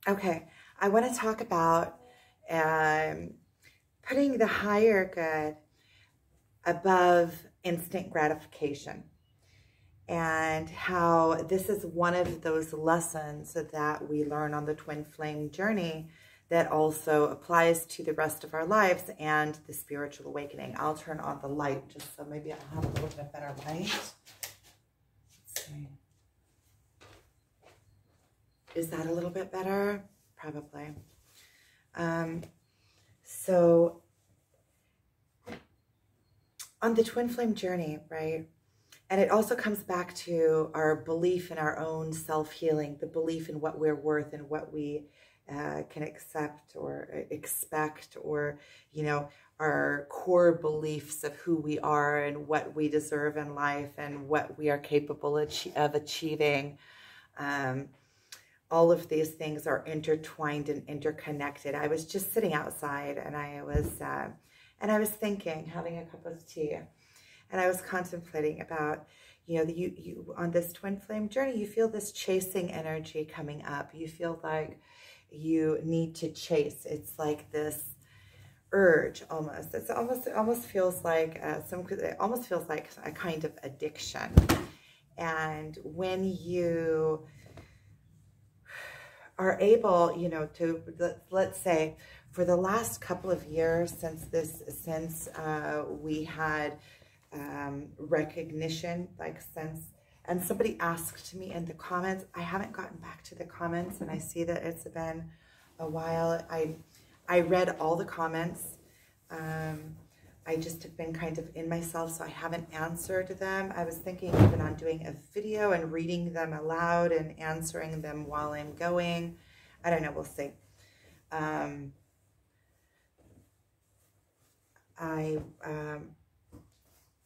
Okay, I want to talk about putting the higher good above instant gratification, and how this is one of those lessons that we learn on the twin flame journey that also applies to the rest of our lives and the spiritual awakening. I'll turn on the light just so maybe I'll have a little bit better light. Let's see. Is that a little bit better? Probably. So on the twin flame journey, right? And it also comes back to our belief in our own self-healing, the belief in what we're worth and what we can accept or expect, or, you know, our core beliefs of who we are and what we deserve in life and what we are capable of achieving. All of these things are intertwined and interconnected. I was just sitting outside and I was thinking, having a cup of tea, and I was contemplating about, you know, you on this twin flame journey, you feel this chasing energy coming up. You feel like you need to chase. It's like this urge almost. It almost feels like it almost feels like a kind of addiction. And when you are able, you know, to, let's say, for the last couple of years since we had recognition, and somebody asked me in the comments, I haven't gotten back to the comments, and I see that it's been a while. I read all the comments. I just have been kind of in myself, so I haven't answered them. I was thinking even on doing a video and reading them aloud and answering them while I'm going. I don't know, we'll see.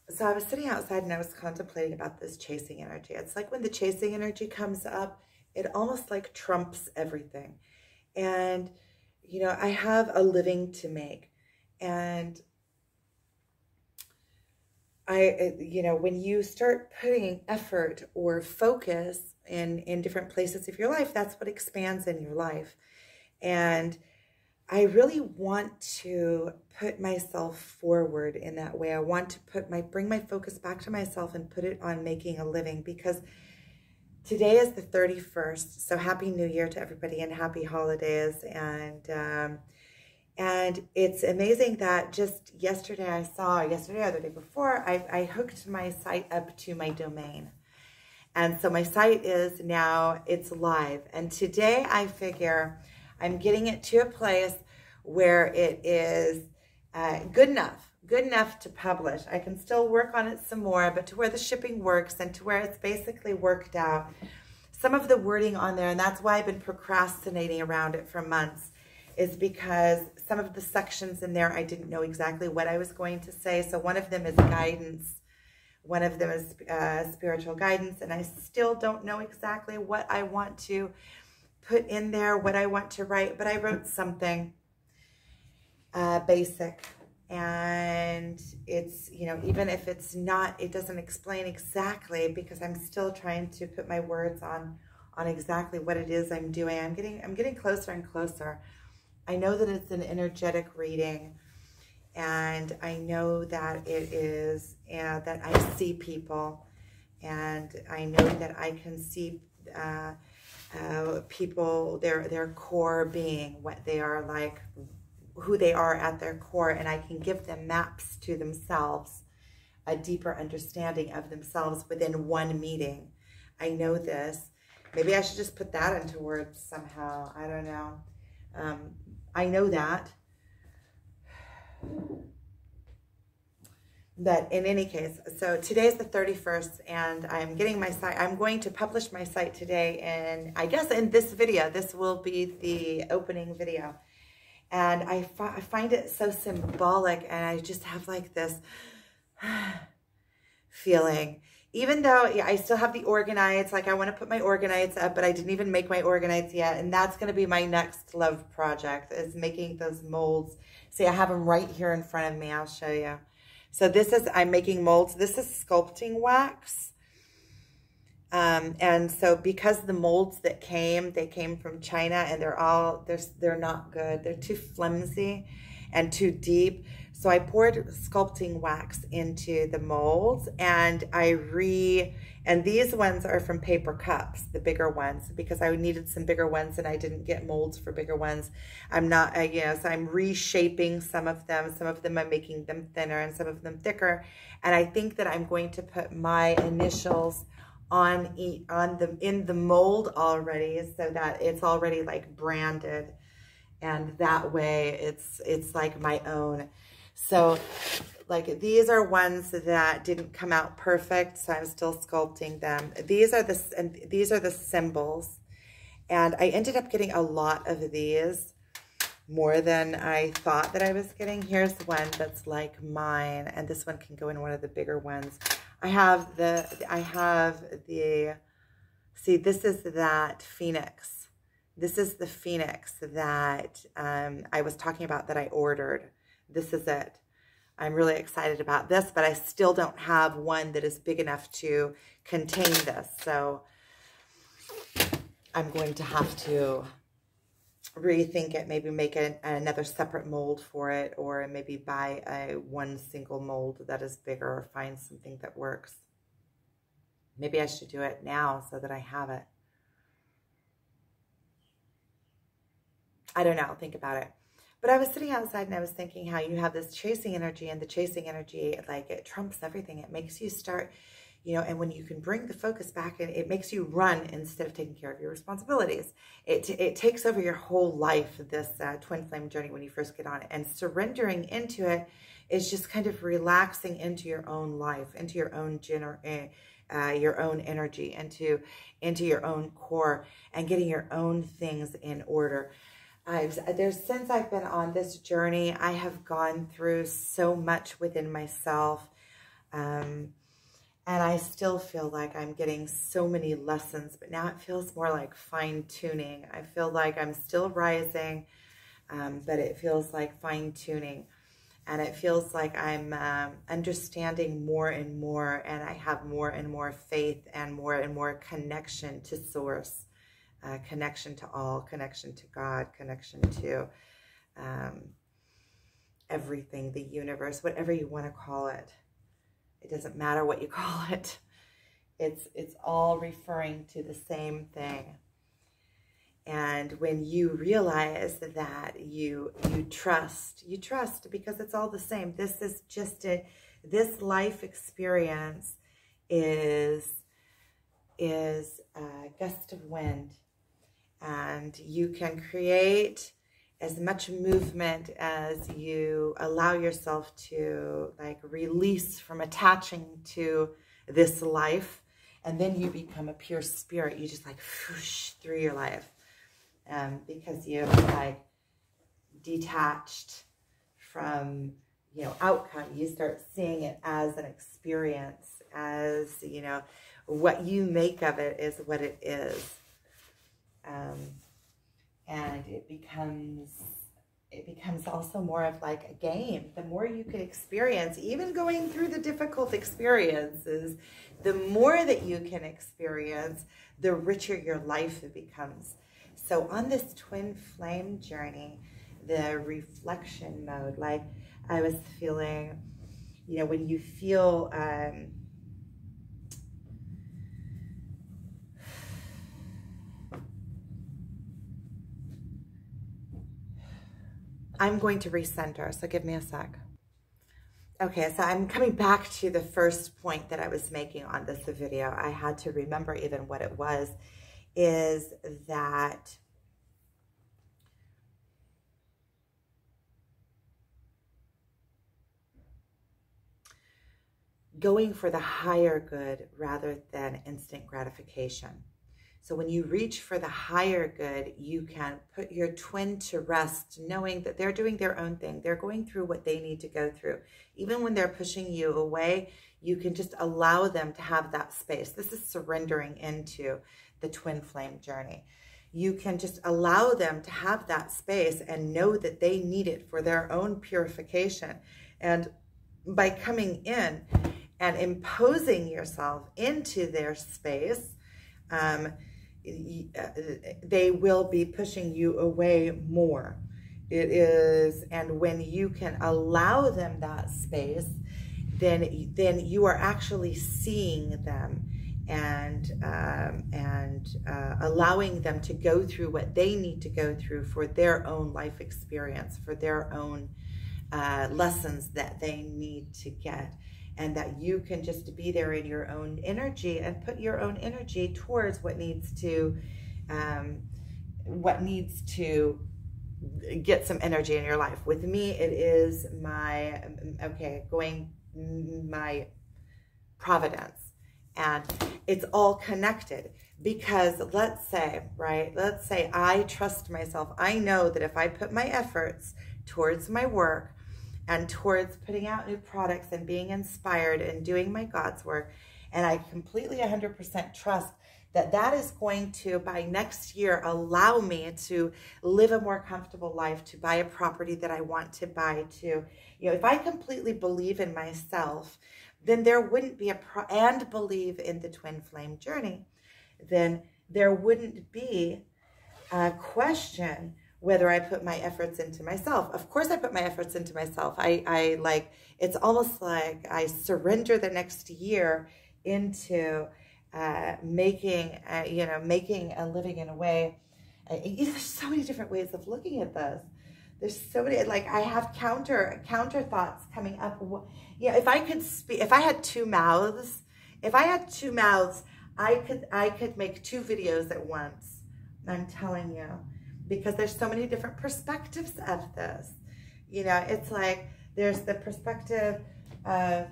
So I was sitting outside and I was contemplating about this chasing energy. It's like when the chasing energy comes up, it almost like trumps everything. And, you know, I have a living to make. And you know, when you start putting effort or focus in different places of your life, that's what expands in your life. And I really want to put myself forward in that way. I want to bring my focus back to myself and put it on making a living, because today is the 31st. So happy New Year to everybody and happy holidays. And it's amazing that just yesterday or the day before, I hooked my site up to my domain. And so my site is now, it's live. And today I figure I'm getting it to a place where it is good enough to publish. I can still work on it some more, but to where the shipping works and to where it's basically worked out. Some of the wording on there, and that's why I've been procrastinating around it for months, is because some of the sections in there, I didn't know exactly what I was going to say. So one of them is guidance. One of them is spiritual guidance. And I still don't know exactly what I want to put in there, what I want to write. But I wrote something basic. And it's, you know, even if it's not, it doesn't explain exactly, because I'm still trying to put my words on exactly what it is I'm doing. I'm getting closer and closer. I know that it's an energetic reading, and I know that it is, that I see people, and I know that I can see people, their core being, what they are like, who they are at their core, and I can give them maps to themselves, a deeper understanding of themselves within one meeting. I know this. Maybe I should just put that into words somehow. I don't know. I know that. But in any case, so today's the 31st, and I'm getting my site. I'm going to publish my site today, and I guess in this video, this will be the opening video. And I find it so symbolic, and I just have like this feeling. Even though, yeah, I still have the orgonites, like I want to put my orgonites up, but I didn't even make my orgonites yet. And that's going to be my next love project, is making those molds. See, I have them right here in front of me. I'll show you. So this is, I'm making molds. This is sculpting wax. And so because the molds that they came from China, and they're not good. They're too flimsy and too deep. So I poured sculpting wax into the molds, and and these ones are from paper cups, the bigger ones, because I needed some bigger ones and I didn't get molds for bigger ones. I'm not, so I'm reshaping some of them. Some of them I'm making them thinner and some of them thicker. And I think that I'm going to put my initials in the mold already, so that it's already like branded, and that way it's like my own. So like these are ones that didn't come out perfect, so I'm still sculpting them. These are the symbols, and I ended up getting a lot of these, more than I thought that I was getting. Here's one that's like mine, and this one can go in one of the bigger ones. See, this is that phoenix. This is the phoenix that I was talking about that I ordered. This is it. I'm really excited about this, but I still don't have one that is big enough to contain this. So I'm going to have to rethink it, maybe make another separate mold for it, or maybe buy one single mold that is bigger, or find something that works. Maybe I should do it now so that I have it. I don't know, I'll think about it. But I was sitting outside and I was thinking how you have this chasing energy, and the chasing energy, like, it trumps everything. It makes you start, and when you can bring the focus back, and it makes you run instead of taking care of your responsibilities. It takes over your whole life, this twin flame journey, when you first get on it. And surrendering into it is just kind of relaxing into your own life, into your own energy, into your own core, and getting your own things in order. Since I've been on this journey, I have gone through so much within myself, and I still feel like I'm getting so many lessons, but now it feels more like fine-tuning. I feel like I'm still rising, but it feels like fine-tuning, and it feels like I'm understanding more and more, and I have more and more faith and more connection to Source. Connection to all, connection to God, connection to everything, the universe, whatever you want to call it. It doesn't matter what you call it. It's all referring to the same thing. And when you realize that you trust because it's all the same. This is just this life experience is a gust of wind. And you can create as much movement as you allow yourself to, like, release from attaching to this life. And then you become a pure spirit. You just like whoosh through your life, because you've like detached from, outcome. You start seeing it as an experience, as, what you make of it is what it is. And it becomes also more of like a game. The more you can experience, even going through the difficult experiences, the more that you can experience, the richer your life becomes. So on this twin flame journey, the reflection mode, like I was feeling, when you feel, I'm going to recenter, so give me a sec. Okay, so I'm coming back to the first point that I was making on this video. I had to remember even what it was, is that going for the higher good rather than instant gratification. So when you reach for the higher good, you can put your twin to rest, knowing that they're doing their own thing. They're going through what they need to go through. Even when they're pushing you away, you can just allow them to have that space. This is surrendering into the twin flame journey. You can just allow them to have that space and know that they need it for their own purification. And by coming in and imposing yourself into their space, they will be pushing you away more. It is, and when you can allow them that space, then you are actually seeing them and allowing them to go through what they need to go through for their own life experience, for their own lessons that they need to get, and that you can just be there in your own energy and put your own energy towards what needs to get some energy in your life. With me, it is my providence, and it's all connected. Because let's say I trust myself. I know that if I put my efforts towards my work and towards putting out new products and being inspired and doing my God's work, and I completely 100% trust that is going to, by next year, allow me to live a more comfortable life, to buy a property that I want to buy, to, if I completely believe in myself, then there wouldn't be and believe in the twin flame journey, then there wouldn't be a question whether I put my efforts into myself. Of course I put my efforts into myself. It's almost like I surrender the next year into making a living in a way. There's so many different ways of looking at this. There's so many, I have counter thoughts coming up. If I could speak, if I had two mouths, I could make 2 videos at once. I'm telling you, because there's so many different perspectives of this. It's like there's the perspective of,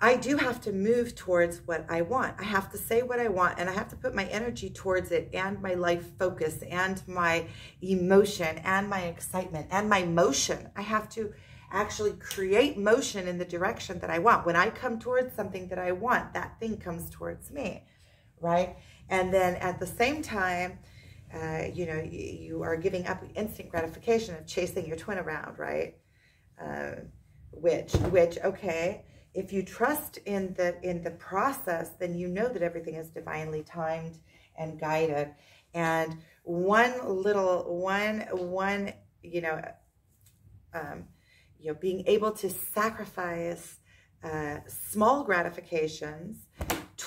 I do have to move towards what I want. I have to say what I want, and I have to put my energy towards it, and my life focus, and my emotion, and my excitement, and my motion. I have to actually create motion in the direction that I want. When I come towards something that I want, that thing comes towards me, right? And then at the same time, you are giving up instant gratification of chasing your twin around, right? Which okay. If you trust in the process, then you know that everything is divinely timed and guided. And being able to sacrifice small gratifications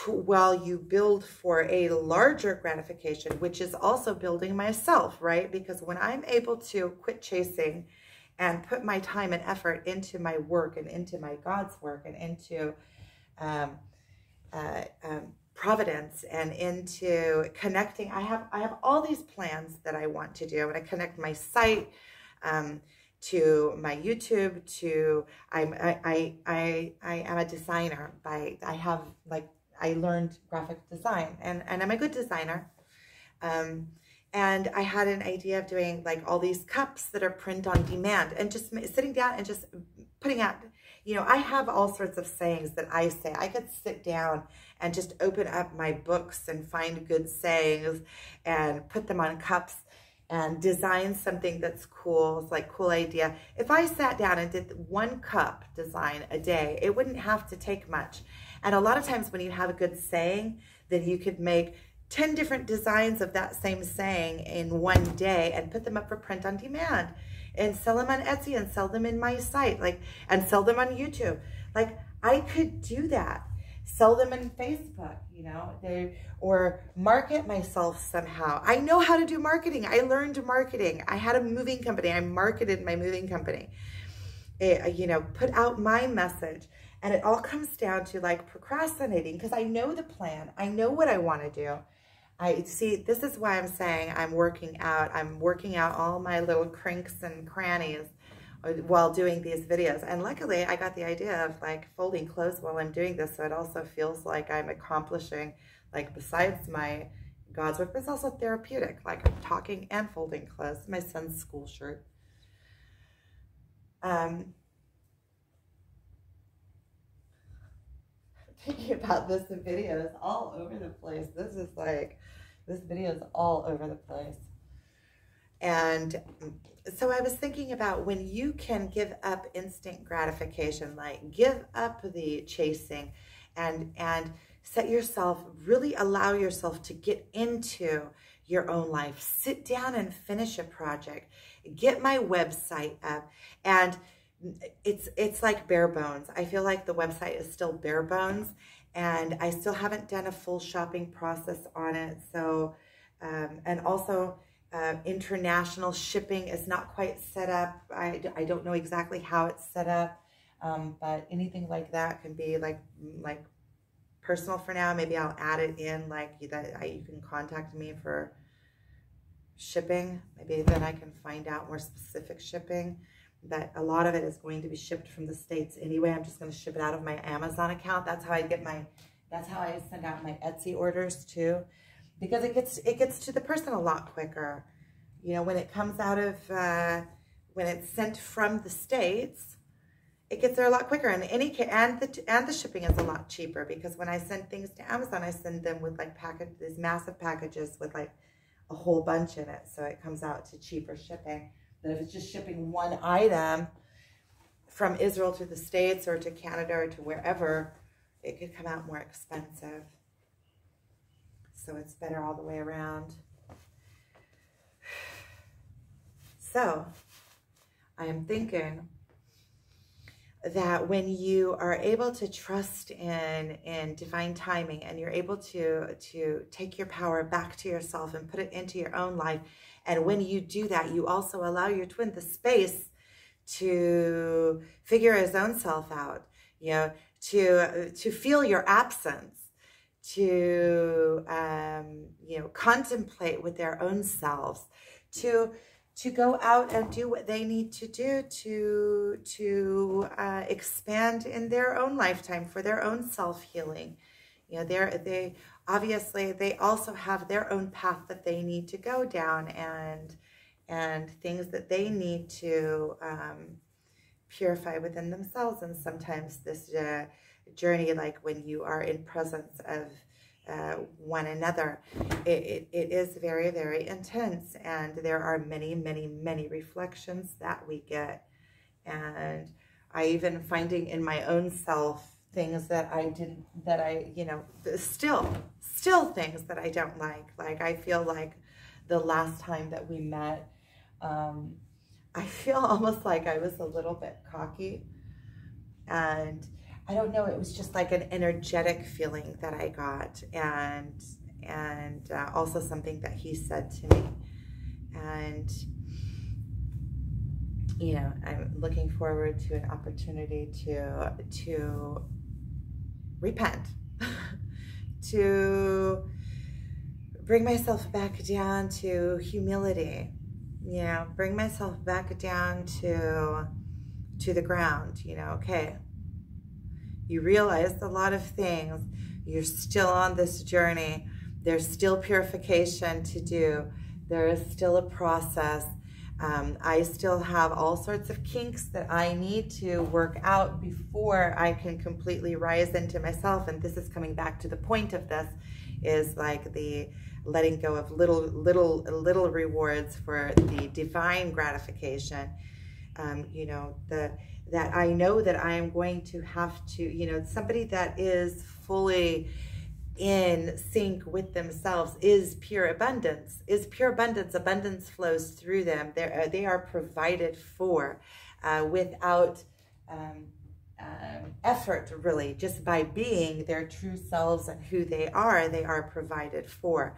while you build for a larger gratification, which is also building myself, right? Because when I'm able to quit chasing and put my time and effort into my work and into my God's work and into providence and into connecting. I have all these plans that I want to do. I want to connect my site to my YouTube. I am a designer. I learned graphic design, and I'm a good designer. And I had an idea of doing all these cups that are print on demand, and just sitting down and just putting out, I have all sorts of sayings that I say. I could sit down and just open up my books and find good sayings and put them on cups and design something that's cool. It's cool idea. If I sat down and did 1 cup design a day, it wouldn't have to take much. And a lot of times when you have a good saying, then you could make 10 different designs of that same saying in one day and put them up for print on demand and sell them on Etsy and sell them in my site, and sell them on YouTube. I could do that. Sell them in Facebook, or market myself somehow. I know how to do marketing. I learned marketing. I had a moving company. I marketed my moving company. Put out my message. And it all comes down to procrastinating, because I know the plan. I know what I want to do. This is why I'm saying I'm working out. I'm working out all my little crinks and crannies while doing these videos. And luckily I got the idea of folding clothes while I'm doing this. So it also feels like I'm accomplishing, besides my God's work, but it's also therapeutic. I'm talking and folding clothes. My son's school shirt. Thinking about this video is all over the place. This video is all over the place. And so I was thinking about when you can give up instant gratification, give up the chasing and really allow yourself to get into your own life. Sit down and finish a project. Get my website up. And it's like bare bones. I feel like the website is still bare bones, and I still haven't done a full shopping process on it. So, and also international shipping is not quite set up. I don't know exactly how it's set up, but anything like that can be like personal for now. Maybe I'll add it in, like you can contact me for shipping. Maybe then I can find out more specific shipping. But a lot of it is going to be shipped from the States anyway. I'm just going to ship it out of my Amazon account. That's how I send out my Etsy orders too, because it gets to the person a lot quicker. You know, when it comes out of when it's sent from the States, it gets there a lot quicker. And the shipping is a lot cheaper, because when I send things to Amazon, I send them with like these massive packages with like a whole bunch in it, so it comes out to cheaper shipping. But if it's just shipping one item from Israel to the States or to Canada or to wherever, it could come out more expensive. So it's better all the way around. So I am thinking that when you are able to trust in divine timing, and you're able to take your power back to yourself and put it into your own life, and when you do that, you also allow your twin the space to figure his own self out, you know, to feel your absence, to you know, contemplate with their own selves, to go out and do what they need to do to expand in their own lifetime for their own self-healing. You know, they obviously, they also have their own path that they need to go down, and things that they need to purify within themselves. And sometimes this journey, like when you are in presence of one another, it is very, very intense, and there are many, many, many reflections that we get. And I even finding in my own self things that you know, still things that I don't like. Like, I feel like the last time that we met, I feel almost like I was a little bit cocky, and I don't know, it was just like an energetic feeling that I got, and also something that he said to me. And you know, I'm looking forward to an opportunity to repent, to bring myself back down to humility, you know, bring myself back down to the ground. You know, okay, you realized a lot of things, you're still on this journey, there's still purification to do, there is still a process. I still have all sorts of kinks that I need to work out before I can completely rise into myself. And this is coming back to the point of this, is like the letting go of little rewards for the divine gratification. You know, that I know that I am going to have to, you know, somebody that is fully in sync with themselves is pure abundance. Abundance flows through them. They are provided for without effort, really. Just by being their true selves and who they are provided for.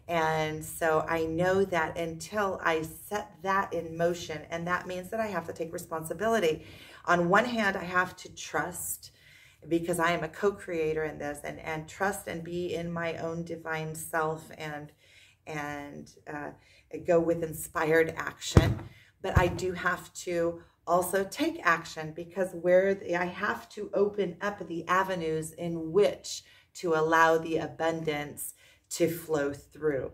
And so I know that until I set that in motion, and that means that I have to take responsibility. On one hand, I have to trust, because I am a co-creator in this, and trust and be in my own divine self, and go with inspired action. But I do have to also take action, because I have to open up the avenues in which to allow the abundance to flow through.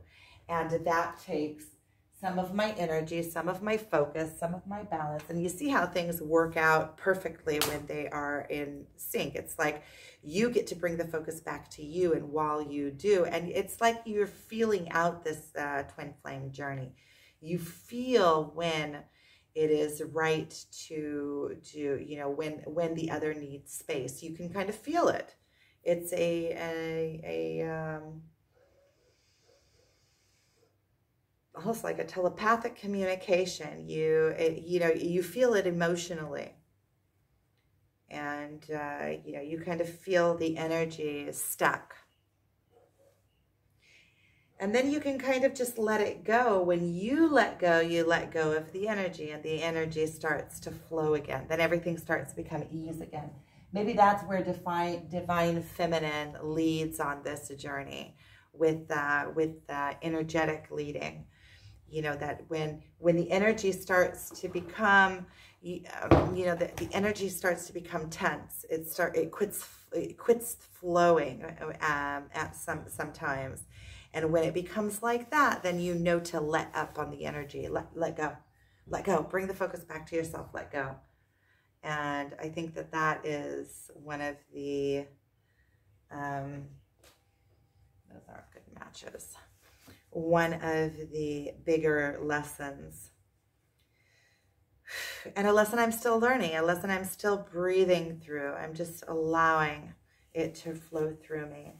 And that takes some of my energy, some of my focus, some of my balance. And you see how things work out perfectly when they are in sync. It's like you get to bring the focus back to you, and while you do, and it's like you're feeling out this twin flame journey. You feel when it is right to you know, when the other needs space. You can kind of feel it. It's almost like a telepathic communication. You feel it emotionally, and you kind of feel the energy is stuck. And then you can kind of just let it go. When you let go of the energy, and the energy starts to flow again. Then everything starts to become ease again. Maybe that's where divine feminine leads on this journey with energetic leading. That when the energy starts to become, the energy starts to become tense. It quits flowing at sometimes. And when it becomes like that, then to let up on the energy. Let go. Bring the focus back to yourself. Let go. And I think that is one of the, those aren't good matches. One of the bigger lessons. And a lesson I'm still learning, a lesson I'm still breathing through. I'm just allowing it to flow through me.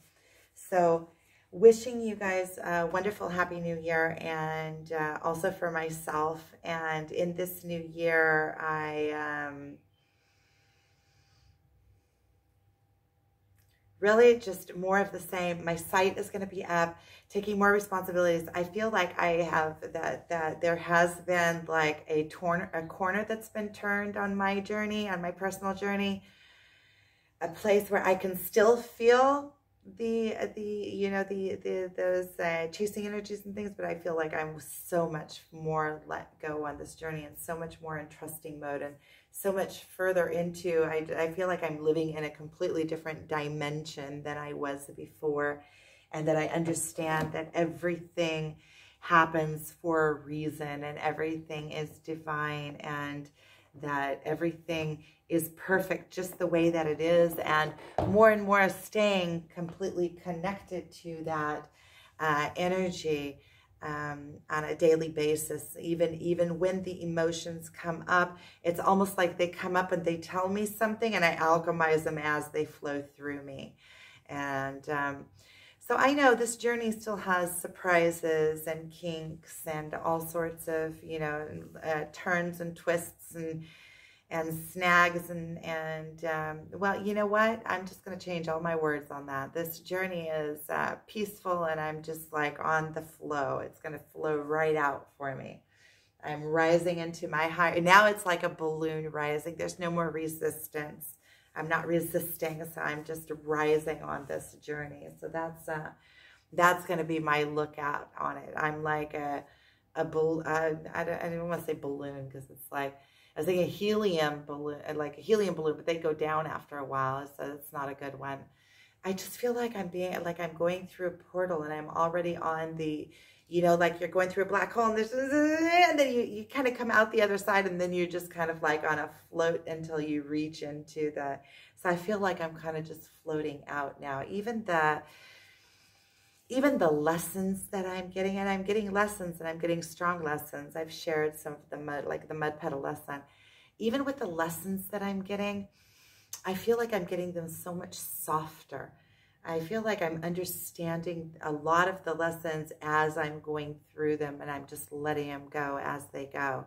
So wishing you guys a wonderful, happy new year, and also for myself. And in this new year, really just more of the same. My sight is going to be up, taking more responsibilities. I feel like I have that there has been like a corner that's been turned on my journey, on my personal journey, a place where I can still feel those chasing energies and things, but I feel like I'm so much more let go on this journey, and so much more in trusting mode, and so much further into, I feel like I'm living in a completely different dimension than I was before, and that I understand that everything happens for a reason, and everything is divine, and that everything is perfect just the way that it is, and more staying completely connected to that energy on a daily basis. Even when the emotions come up, it's almost like they come up and they tell me something, and I alchemize them as they flow through me. And so I know this journey still has surprises and kinks and all sorts of, turns and twists and snags and well, you know what? I'm just going to change all my words on that. This journey is peaceful, and I'm just like on the flow. It's going to flow right out for me. I'm rising into my high. Now it's like a balloon rising. There's no more resistance. I'm not resisting, so I'm just rising on this journey. So that's going to be my lookout on it. I'm like I don't want to say balloon, because it's like, I was thinking a helium balloon, but they go down after a while, so it's not a good one. I just feel like I'm going through a portal, and I'm already on the, like you're going through a black hole, and then you kind of come out the other side, and then you're just kind of like on a float until you reach into so I feel like I'm kind of just floating out now. Even the lessons that I'm getting, and I'm getting lessons, and I'm getting strong lessons. I've shared some of the mud petal lesson. Even with the lessons that I'm getting, I feel like I'm getting them so much softer. I feel like I'm understanding a lot of the lessons as I'm going through them, and I'm just letting them go as they go.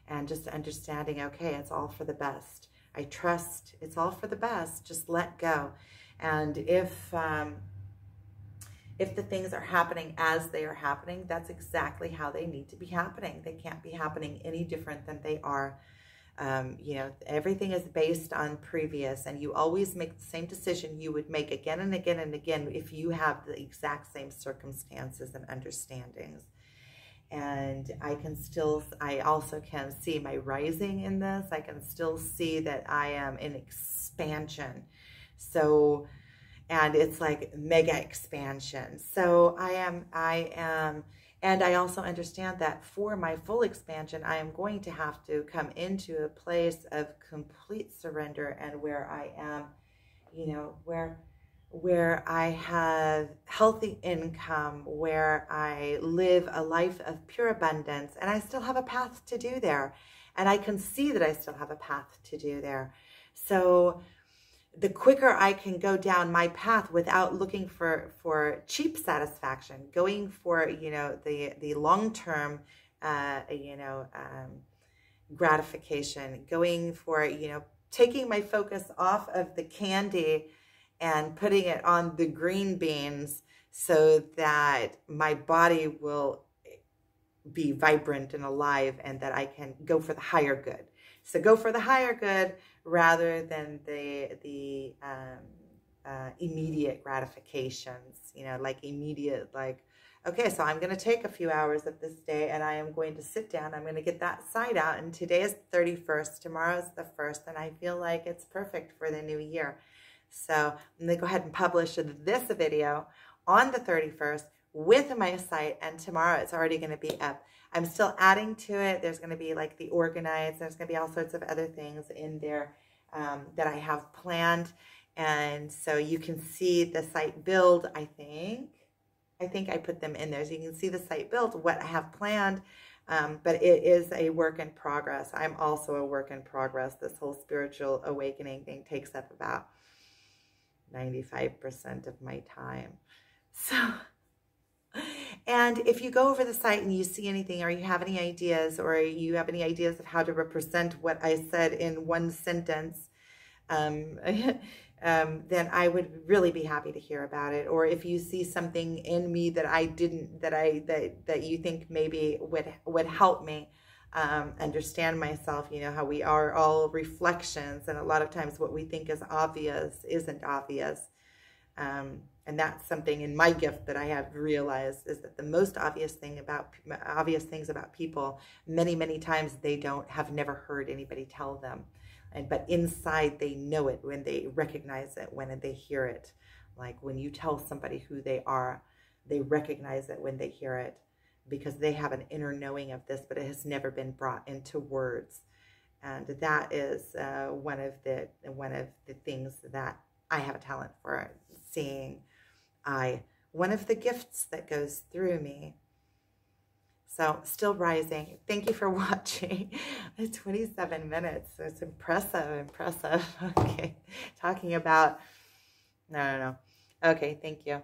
And just understanding, okay, it's all for the best. I trust it's all for the best. Just let go. And if the things are happening as they are happening, that's exactly how they need to be happening. They can't be happening any different than they are. Everything is based on previous, and you always make the same decision you would make again and again and again if you have the exact same circumstances and understandings. And I also can see my rising in this. I can still see that I am in expansion. So, and it's like mega expansion. So I am, and I also understand that for my full expansion, I am going to have to come into a place of complete surrender, and where I am, where I have healthy income, where I live a life of pure abundance, and I still have a path to do there. And I can see that I still have a path to do there. So the quicker I can go down my path without looking for cheap satisfaction, going for, you know, the long-term, gratification, going for, you know, taking my focus off of the candy and putting it on the green beans so that my body will be vibrant and alive and that I can go for the higher good. So go for the higher good rather than the immediate gratifications, you know, like immediate, like, okay, so I'm going to take a few hours of this day and I am going to sit down. I'm going to get that side out. And today is 31st. Tomorrow is the 1st. And I feel like it's perfect for the new year. So I'm going to go ahead and publish this video on the 31st with my site. And tomorrow it's already going to be up. I'm still adding to it. There's going to be like the organized. There's going to be all sorts of other things in there that I have planned. And so you can see the site build, I think I put them in there. So you can see the site build, what I have planned. But it is a work in progress. I'm also a work in progress. This whole spiritual awakening thing takes up about 95% of my time. So, and if you go over the site and you see anything, or you have any ideas, or you have any ideas of how to represent what I said in one sentence, then I would really be happy to hear about it. Or if you see something in me that I didn't, that you think maybe would help me understand myself, you know, how we are all reflections, and a lot of times what we think is obvious isn't obvious. And that's something in my gift that I have realized, is that the most obvious things about people, many times they have never heard anybody tell them. But inside they know it when they recognize it, when they hear it. Like when you tell somebody who they are, they recognize it when they hear it, because they have an inner knowing of this, but it has never been brought into words. And that is one of the things that I have a talent for, seeing one of the gifts that goes through me. So still rising. Thank you for watching. 27 minutes. It's impressive. Okay. Talking about, no. Okay. Thank you.